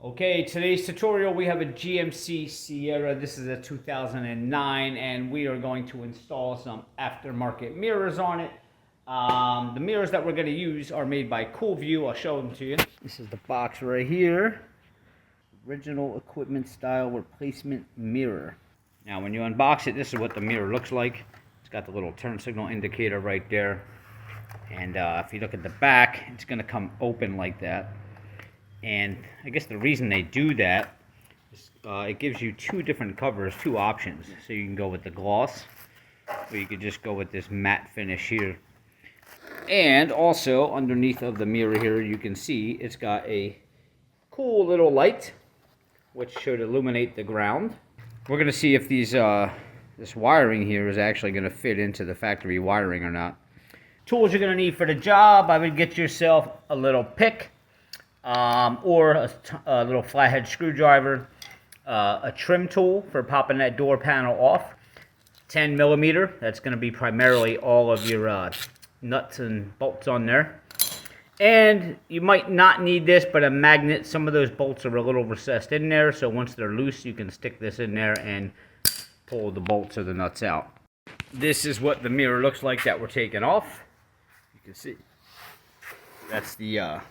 Okay, today's tutorial we have a GMC Sierra. This is a 2009 and we are going to install some aftermarket mirrors on it. The mirrors that we're going to use are made by KOOL VUE. I'll show them to you. This is the box right here. Original equipment style replacement mirror. Now when you unbox it, this is what the mirror looks like. It's got the little turn signal indicator right there. And if you look at the back, it's going to come open like that. And I guess the reason they do that is it gives you two different covers, two options. So you can go with the gloss, or you could just go with this matte finish here. And also underneath of the mirror here, you can see it's got a cool little light, which should illuminate the ground. We're going to see if these this wiring here is actually going to fit into the factory wiring or not. Tools you're going to need for the job: I would get yourself a little pick. Or a little flathead screwdriver, a trim tool for popping that door panel off, 10 millimeter, that's going to be primarily all of your nuts and bolts on there. And you might not need this, but a magnet. Some of those bolts are a little recessed in there, so once they're loose you can stick this in there and pull the bolts or the nuts out. This is what the mirror looks like that we're taking off. You can see that's the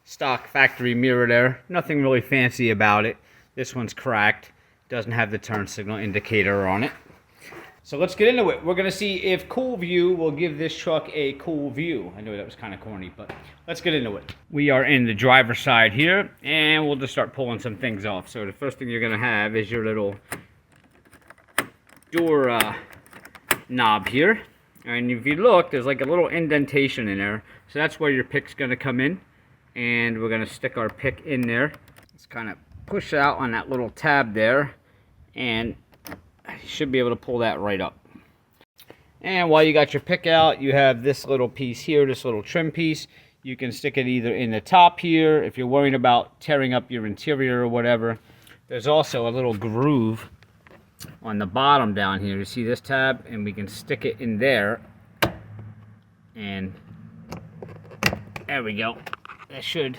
stock factory mirror there. Nothing really fancy about it. This one's cracked. Doesn't have the turn signal indicator on it. So let's get into it. We're going to see if KOOL VUE will give this truck a cool view. I know that was kind of corny, but let's get into it. We are in the driver's side here, and we'll just start pulling some things off. So the first thing you're going to have is your little door knob here. And if you look, there's like a little indentation in there. So that's where your pick's going to come in. And we're going to stick our pick in there. Just kind of push out on that little tab there, and you should be able to pull that right up. And while you got your pick out, you have this little piece here, this little trim piece. You can stick it either in the top here if you're worried about tearing up your interior or whatever. There's also a little groove on the bottom down here. You see this tab? And we can stick it in there. And there we go. That should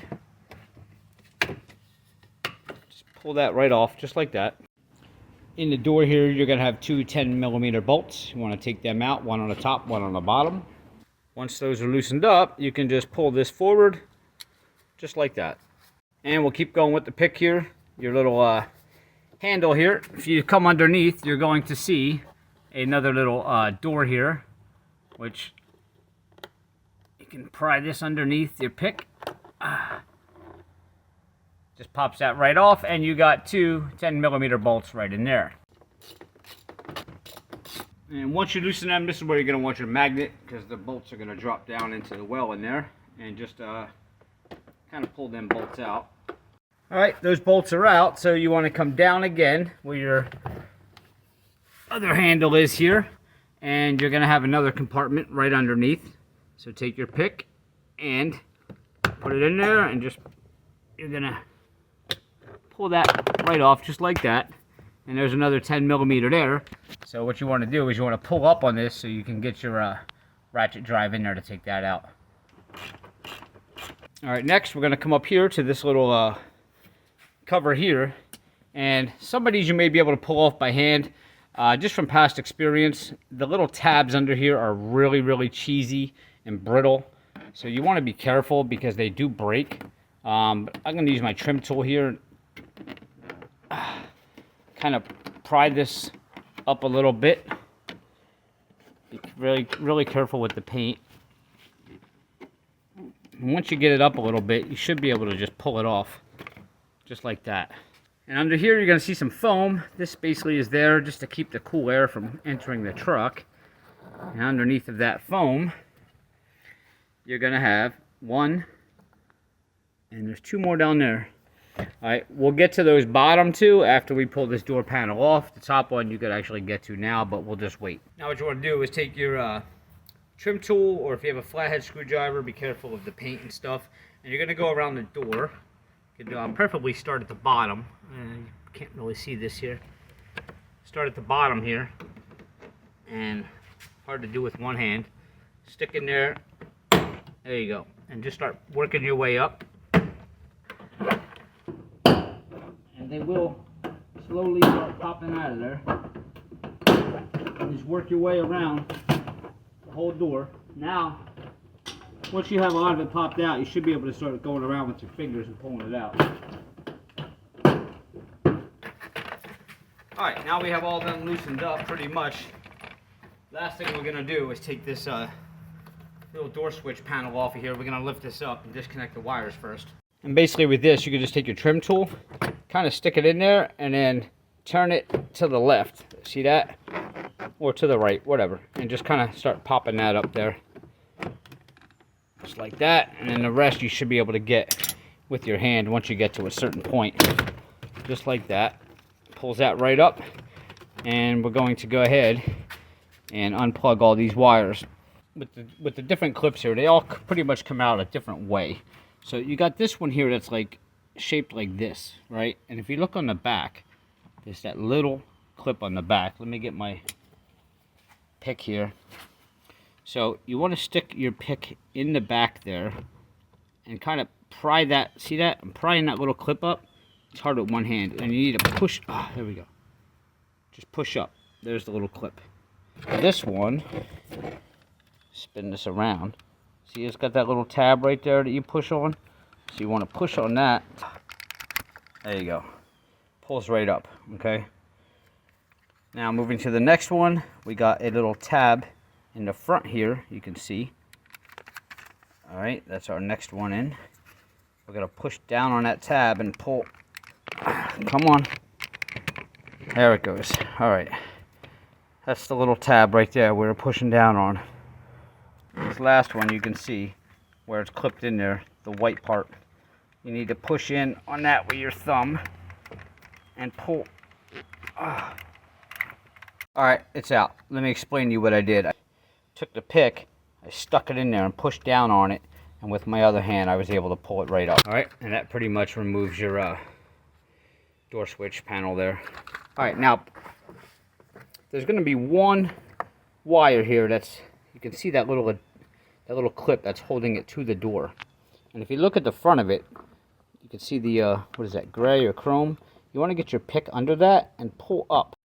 just pull that right off, just like that. In the door here, you're going to have two 10 millimeter bolts. You want to take them out, one on the top, one on the bottom. Once those are loosened up, you can just pull this forward, just like that. And we'll keep going with the pick here. Your little handle here. If you come underneath, you're going to see another little door here, which you can pry this underneath your pick. Just pops that right off, and you got two 10 millimeter bolts right in there. And once you loosen them, this is where you're going to want your magnet, because the bolts are going to drop down into the well in there, and just kind of pull them bolts out. Alright, those bolts are out, so you want to come down again where your other handle is here, and you're going to have another compartment right underneath. So take your pick and put it in there, and just you're gonna pull that right off just like that. And there's another 10 millimeter there. So what you want to do is you want to pull up on this so you can get your ratchet drive in there to take that out. Alright, next we're going to come up here to this little cover here, and some of these you may be able to pull off by hand. Just from past experience, the little tabs under here are really cheesy and brittle. So you want to be careful because they do break. I'm going to use my trim tool here. Kind of pry this up a little bit. Be really careful with the paint. And once you get it up a little bit, you should be able to just pull it off. Just like that. And under here you're going to see some foam. This basically is there just to keep the cool air from entering the truck. And underneath of that foam, you're going to have one, and there's two more down there. Alright, we'll get to those bottom two after we pull this door panel off. The top one you could actually get to now, but we'll just wait. Now what you want to do is take your trim tool, or if you have a flathead screwdriver, be careful of the paint and stuff. And you're going to go around the door. You can preferably start at the bottom. You can't really see this here. Start at the bottom here. And hard to do with one hand. Stick in there. There you go. And just start working your way up. and they will slowly start popping out of there. And just work your way around the whole door. Now, once you have a lot of it popped out, you should be able to start going around with your fingers and pulling it out. Alright, now we have all them loosened up pretty much. Last thing we're going to do is take this little door switch panel off of here. We're going to lift this up and disconnect the wires first. And basically with this, you can just take your trim tool, kind of stick it in there, and then turn it to the left. See that? Or to the right, whatever. And just kind of start popping that up there. Just like that. And then the rest you should be able to get with your hand once you get to a certain point. Just like that. Pulls that right up. And we're going to go ahead and unplug all these wires. With the different clips here, they all pretty much come out a different way. So you got this one here that's like shaped like this, right? And if you look on the back, there's that little clip on the back. Let me get my pick here. So you want to stick your pick in the back there and kind of pry that. See that? I'm prying that little clip up. It's hard with one hand, and you need to push. Ah, there we go. Just push up. There's the little clip. This one, spin this around. See, it's got that little tab right there that you push on. So you want to push on that. There you go. Pulls right up, okay? Now moving to the next one, we got a little tab in the front here, you can see. All right, that's our next one in. We're gonna push down on that tab and pull. Come on. There it goes. All right. That's the little tab right there we're pushing down on. This last one, you can see where it's clipped in there, the white part. You need to push in on that with your thumb and pull. Alright, it's out. Let me explain to you what I did. I took the pick, I stuck it in there and pushed down on it, and with my other hand I was able to pull it right up. Alright, and that pretty much removes your door switch panel there. Alright, now there's going to be one wire here that's, you can see that little clip that's holding it to the door. And if you look at the front of it, you can see the, what is that, gray or chrome? You want to get your pick under that and pull up.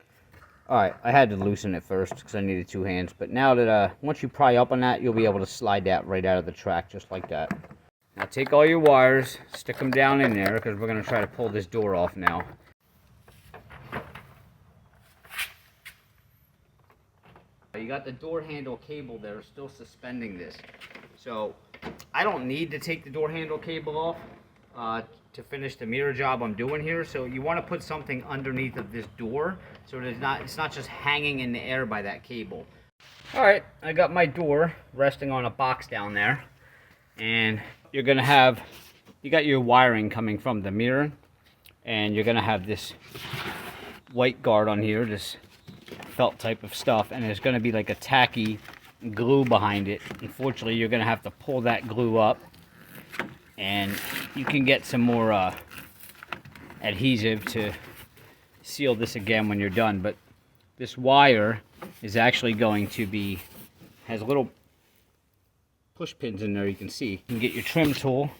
Alright, I had to loosen it first because I needed two hands. But now that, once you pry up on that, you'll be able to slide that right out of the track just like that. Now take all your wires, stick them down in there because we're going to try to pull this door off now. You got the door handle cable there still suspending this. So I don't need to take the door handle cable off to finish the mirror job I'm doing here. So you want to put something underneath of this door so it's not just hanging in the air by that cable. Alright, I got my door resting on a box down there. And you're going to have, you got your wiring coming from the mirror. And you're going to have this white guard on here, this felt type of stuff, and there's going to be like a tacky glue behind it. Unfortunately, you're going to have to pull that glue up, and you can get some more adhesive to seal this again when you're done. But this wire is actually going to be, has little push pins in there, you can see. You can get your trim tool,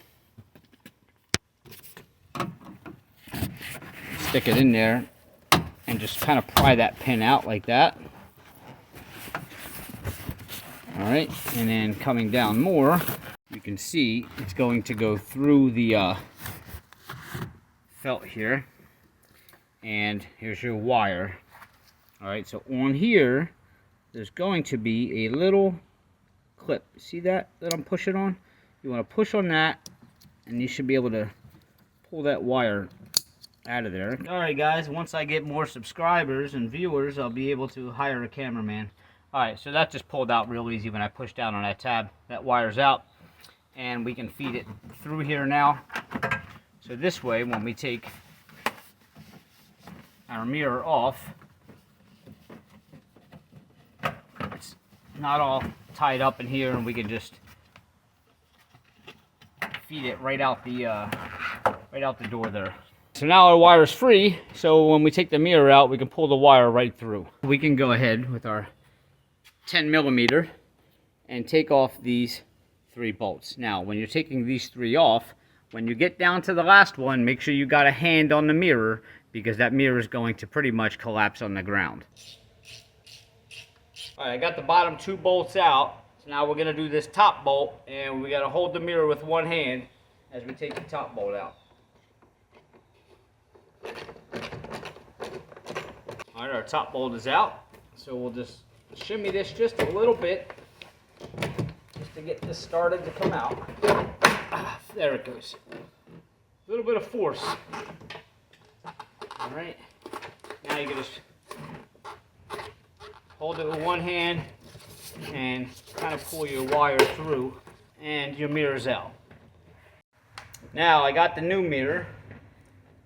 stick it in there, and just kind of pry that pin out like that. Alright, and then coming down more, you can see it's going to go through the felt here. And here's your wire. Alright, so on here, there's going to be a little clip. See that I'm pushing on? You want to push on that, and you should be able to pull that wire out of there. Alright guys, once I get more subscribers and viewers, I'll be able to hire a cameraman. Alright, so that just pulled out real easy when I pushed down on that tab. That wire's out, and we can feed it through here now. So this way, when we take our mirror off, it's not all tied up in here, and we can just feed it right out the door there. So now our wire's free, so when we take the mirror out, we can pull the wire right through. We can go ahead with our 10mm and take off these 3 bolts. Now, when you're taking these 3 off, when you get down to the last one, make sure you got a hand on the mirror, because that mirror is going to pretty much collapse on the ground. All right, I got the bottom 2 bolts out. So now we're gonna do this top bolt, and we gotta hold the mirror with one hand as we take the top bolt out. All right, our top bolt is out. So we'll just shimmy this just a little bit, just to get this started to come out. There it goes. A little bit of force. All right, now you can just hold it with one hand and kind of pull your wire through, and your mirror's out. Now I got the new mirror.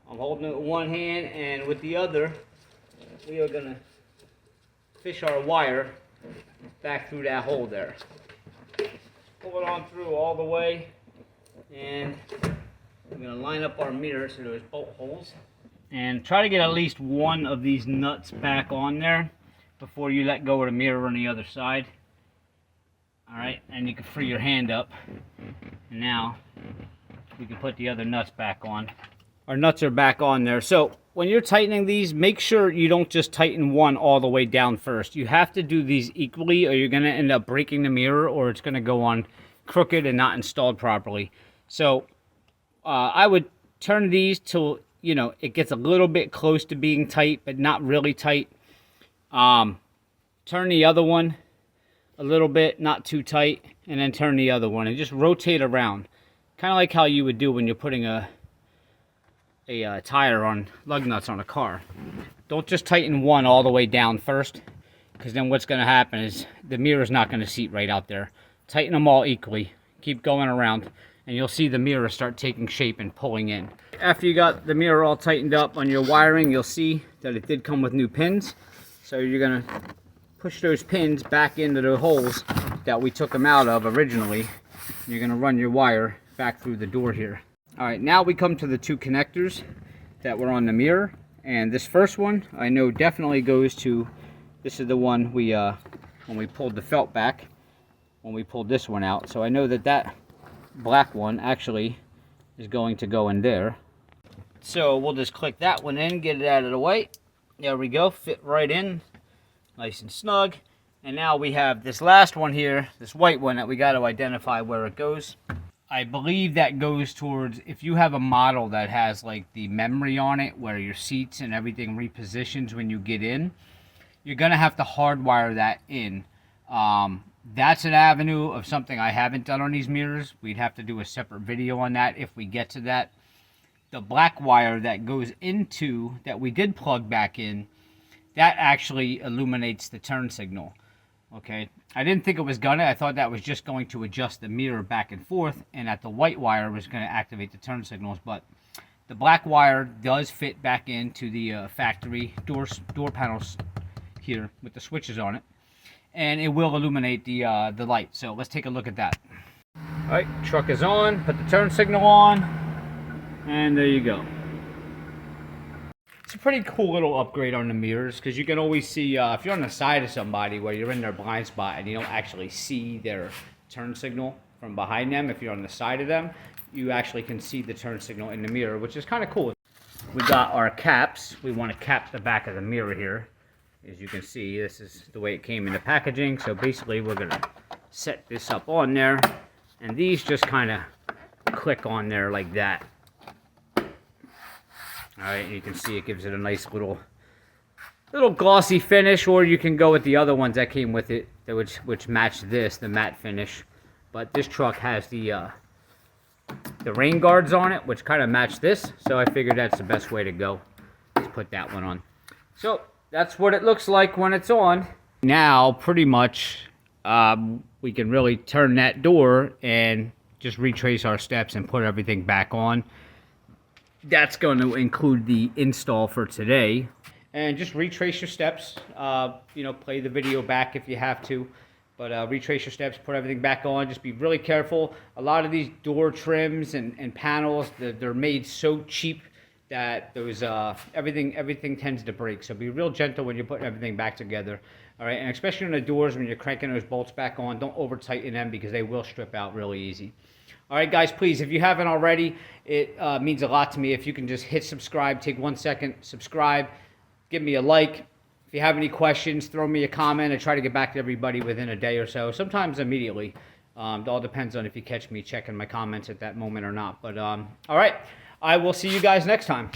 I'm holding it with one hand, and with the other, we are gonna fish our wire back through that hole there. Pull it on through all the way, and we're gonna line up our mirror to those bolt holes. And try to get at least one of these nuts back on there before you let go of the mirror on the other side. Alright, and you can free your hand up. And now we can put the other nuts back on. Our nuts are back on there. So when you're tightening these, make sure you don't just tighten one all the way down first. You have to do these equally, or you're going to end up breaking the mirror, or it's going to go on crooked and not installed properly. So I would turn these till, you know, it gets a little bit close to being tight, but not really tight. Turn the other one a little bit, not too tight, and then turn the other one and just rotate around, kind of like how you would do when you're putting a tire on lug nuts on a car. Don't just tighten one all the way down first, because then what's going to happen is the mirror's not going to seat right out there. Tighten them all equally, keep going around, and you'll see the mirror start taking shape and pulling in. After you got the mirror all tightened up on your wiring, you'll see that it did come with new pins. So you're going to push those pins back into the holes that we took them out of originally. You're going to run your wire back through the door here. Alright, now we come to the 2 connectors that were on the mirror. And this first one, I know definitely goes to, this is the one we, when we pulled the felt back, when we pulled this one out. So I know that that black one actually is going to go in there. So we'll just click that one in, get it out of the way. There we go, fit right in. Nice and snug. And now we have this last one here, this white one that we got to identify where it goes. I believe that goes towards, if you have a model that has like the memory on it, where your seats and everything repositions when you get in, you're going to have to hardwire that in. That's an avenue of something I haven't done on these mirrors. We'd have to do a separate video on that if we get to that. The black wire that goes into, that we did plug back in, that actually illuminates the turn signal. Okay, I didn't think it was gonna. I thought that was just going to adjust the mirror back and forth, and that the white wire was going to activate the turn signals. But the black wire does fit back into the factory door panels here with the switches on it, and it will illuminate the light. So let's take a look at that. All right, truck is on. Put the turn signal on, and there you go. It's a pretty cool little upgrade on the mirrors, because you can always see, if you're on the side of somebody where you're in their blind spot and you don't actually see their turn signal from behind them, if you're on the side of them, you actually can see the turn signal in the mirror, which is kind of cool. We got our caps. We want to cap the back of the mirror here. As you can see, this is the way it came in the packaging. So basically we're going to set this up on there, and these just kind of click on there like that. Alright, and you can see it gives it a nice little glossy finish, or you can go with the other ones that came with it, which match this, the matte finish. But this truck has the rain guards on it, which kind of match this, so I figured that's the best way to go. Let's put that one on. So that's what it looks like when it's on. Now, pretty much, we can really turn that door and just retrace our steps and put everything back on. That's going to include the install for today. And just retrace your steps. You know, play the video back if you have to. But retrace your steps, put everything back on. Just be really careful. A lot of these door trims and panels, they're made so cheap that those everything tends to break. So be real gentle when you're putting everything back together. All right, and especially on the doors when you're cranking those bolts back on, don't over tighten them because they will strip out really easy. All right, guys, please, if you haven't already, it means a lot to me if you can just hit subscribe, take 1 second, subscribe, give me a like. If you have any questions, throw me a comment. I try to get back to everybody within a day or so, sometimes immediately. It all depends on if you catch me checking my comments at that moment or not. But all right, I will see you guys next time.